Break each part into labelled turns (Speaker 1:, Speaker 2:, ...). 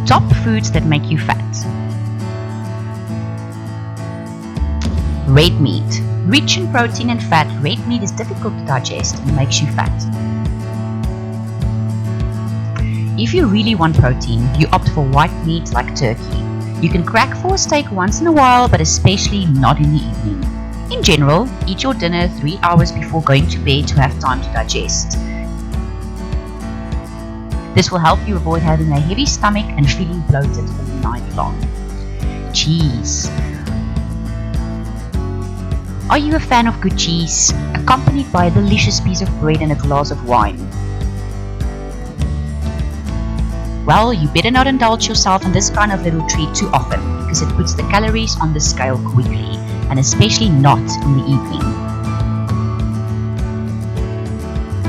Speaker 1: Top foods that make you fat. Red meat. Rich in protein and fat, red meat is difficult to digest and makes you fat. If you really want protein, you opt for white meat like turkey. You can crack for a steak once in a while, but especially not in the evening. In general, eat your dinner 3 hours before going to bed to have time to digest. This will help you avoid having a heavy stomach and feeling bloated all night long. Cheese. Are you a fan of good cheese, accompanied by a delicious piece of bread and a glass of wine? Well, you better not indulge yourself in this kind of little treat too often, because it puts the calories on the scale quickly, and especially not in the evening.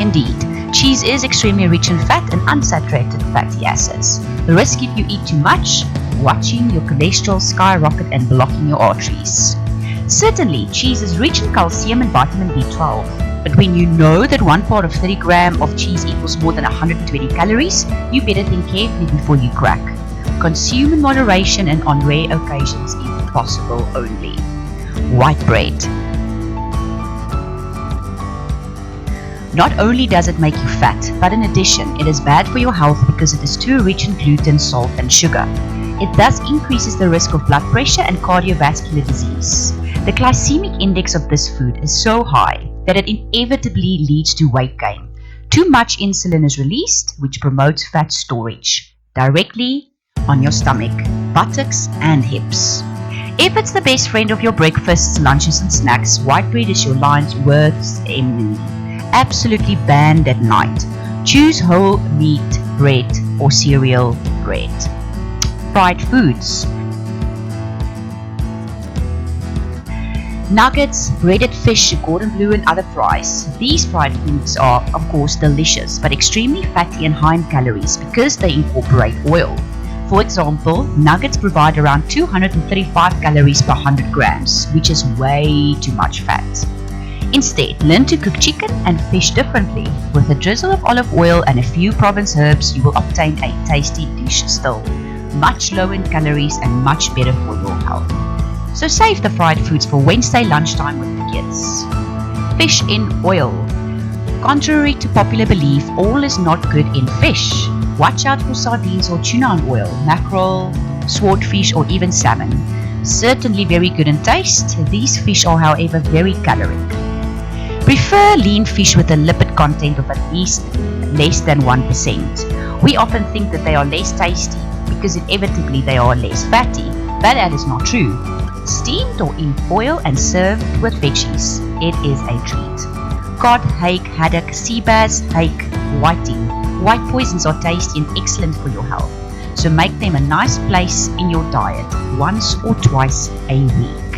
Speaker 1: Indeed, cheese is extremely rich in fat and unsaturated fatty acids. The risk if you eat too much, watching your cholesterol skyrocket and blocking your arteries. Certainly, cheese is rich in calcium and vitamin B12, but when you know that 1 part of 30 grams of cheese equals more than 120 calories, you better think carefully before you crack. Consume in moderation and on rare occasions if possible only. White bread. Not only does it make you fat, but in addition, it is bad for your health because it is too rich in gluten, salt and sugar. It thus increases the risk of blood pressure and cardiovascular disease. The glycemic index of this food is so high that it inevitably leads to weight gain. Too much insulin is released, which promotes fat storage directly on your stomach, buttocks and hips. If it's the best friend of your breakfasts, lunches and snacks, white bread is your lion's worst enemy. Absolutely banned at night. Choose whole wheat bread or cereal bread. Fried foods. Nuggets, breaded fish, Gordon Bleu and other fries. These fried foods are, of course, delicious but extremely fatty and high in calories because they incorporate oil. For example, nuggets provide around 235 calories per 100 grams, which is way too much fat. Instead, learn to cook chicken and fish differently. With a drizzle of olive oil and a few Provence herbs, you will obtain a tasty dish still. Much lower in calories and much better for your health. So save the fried foods for Wednesday lunchtime with the kids. Fish in oil. Contrary to popular belief, oil is not good in fish. Watch out for sardines or tuna in oil, mackerel, swordfish or even salmon. Certainly very good in taste, these fish are however very caloric. Prefer lean fish with a lipid content of at least less than 1%. We often think that they are less tasty because inevitably they are less fatty, but that is not true. Steamed or in oil and served with veggies, it is a treat. Cod, hake, haddock, sea bass, hake, whiting. White poisons are tasty and excellent for your health, so make them a nice place in your diet once or twice a week.